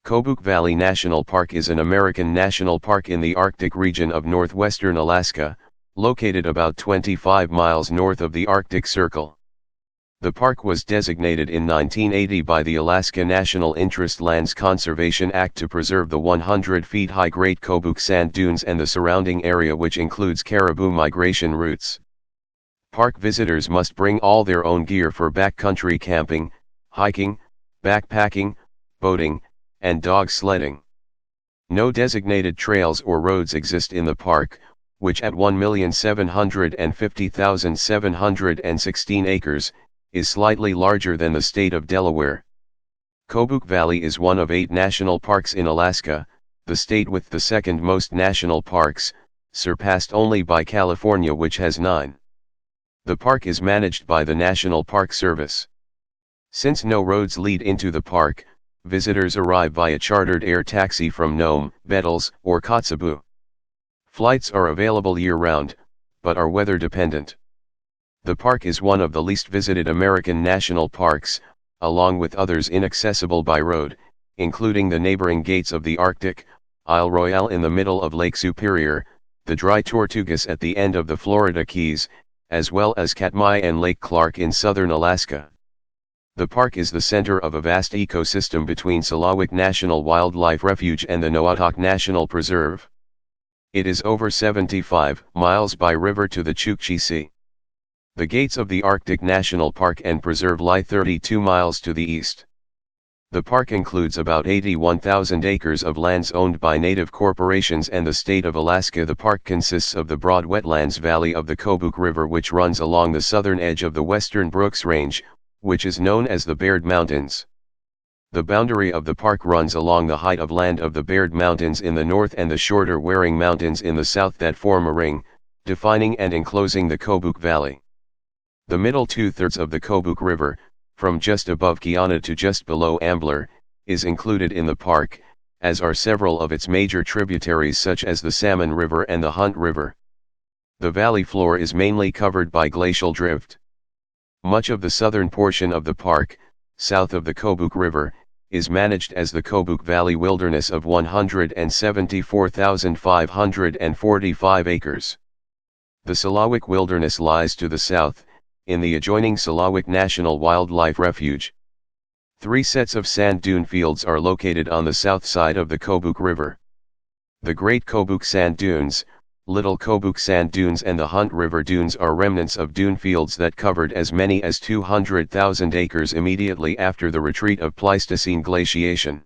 Kobuk Valley National Park is an American national park in the Arctic region of northwestern Alaska, located about 25 miles north of the Arctic Circle. The park was designated in 1980 by the Alaska National Interest Lands Conservation Act to preserve the 100 feet high Great Kobuk Sand Dunes and the surrounding area, which includes caribou migration routes. Park visitors must bring all their own gear for backcountry camping, hiking, backpacking, boating, and dog sledding. No designated trails or roads exist in the park, which at 1,750,716 acres, is slightly larger than the state of Delaware. Kobuk Valley is one of 8 national parks in Alaska, the state with the second most national parks, surpassed only by California, which has 9. The park is managed by the National Park Service. Since no roads lead into the park, visitors arrive via chartered air taxi from Nome, Bettles, or Kotzebue. Flights are available year-round, but are weather-dependent. The park is one of the least visited American national parks, along with others inaccessible by road, including the neighboring gates of the Arctic, Isle Royale in the middle of Lake Superior, the Dry Tortugas at the end of the Florida Keys, as well as Katmai and Lake Clark in southern Alaska. The park is the center of a vast ecosystem between Selawik National Wildlife Refuge and the Noatak National Preserve. It is over 75 miles by river to the Chukchi Sea. The gates of the Arctic National Park and Preserve lie 32 miles to the east. The park includes about 81,000 acres of lands owned by native corporations and the state of Alaska. The park consists of the broad wetlands valley of the Kobuk River, which runs along the southern edge of the western Brooks Range, which is known as the Baird Mountains. The boundary of the park runs along the height of land of the Baird Mountains in the north and the shorter Waring Mountains in the south that form a ring, defining and enclosing the Kobuk Valley. The middle 2/3 of the Kobuk River, from just above Kiana to just below Ambler, is included in the park, as are several of its major tributaries such as the Salmon River and the Hunt River. The valley floor is mainly covered by glacial drift. Much of the southern portion of the park, south of the Kobuk River, is managed as the Kobuk Valley Wilderness of 174,545 acres. The Selawik Wilderness lies to the south, in the adjoining Selawik National Wildlife Refuge. 3 sets of sand dune fields are located on the south side of the Kobuk River. The Great Kobuk Sand Dunes, Little Kobuk Sand Dunes and the Hunt River Dunes are remnants of dune fields that covered as many as 200,000 acres immediately after the retreat of Pleistocene glaciation.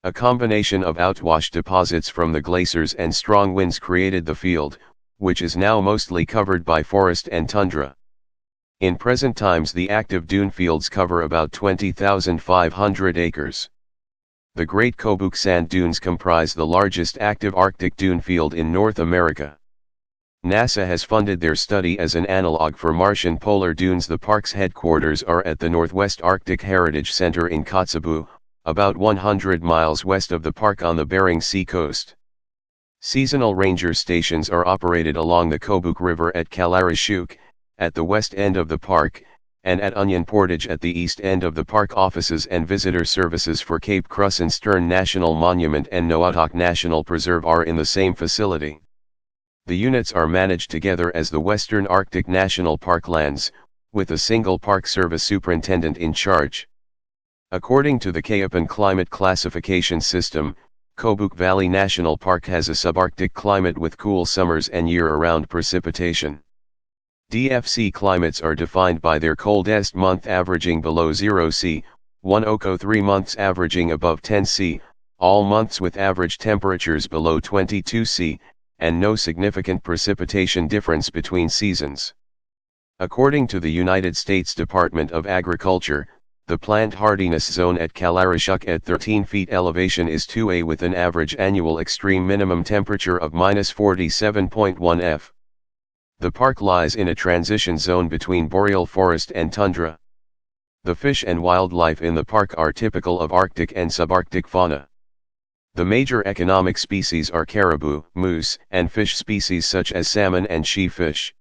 A combination of outwash deposits from the glaciers and strong winds created the field, which is now mostly covered by forest and tundra. In present times the active dune fields cover about 20,500 acres. The Great Kobuk Sand Dunes comprise the largest active Arctic dune field in North America. NASA has funded their study as an analog for Martian polar dunes. The park's headquarters are at the Northwest Arctic Heritage Center in Kotzebue, about 100 miles west of the park on the Bering Sea coast. Seasonal ranger stations are operated along the Kobuk River at Kalarishuk, at the west end of the park, and at Onion Portage at the east end of the park. Offices and visitor services for Cape Krusenstern National Monument and Noatak National Preserve are in the same facility. The units are managed together as the Western Arctic National Park lands, with a single Park Service superintendent in charge. According to the Köppen climate classification system, Kobuk Valley National Park has a subarctic climate with cool summers and year-round precipitation. DFC climates are defined by their coldest month averaging below 0 C, 103 months averaging above 10 C, all months with average temperatures below 22 C, and no significant precipitation difference between seasons. According to the United States Department of Agriculture, the plant hardiness zone at Kalarishuk at 13 feet elevation is 2A with an average annual extreme minimum temperature of -47.1 F. The park lies in a transition zone between boreal forest and tundra. The fish and wildlife in the park are typical of Arctic and subarctic fauna. The major economic species are caribou, moose, and fish species such as salmon and she fish.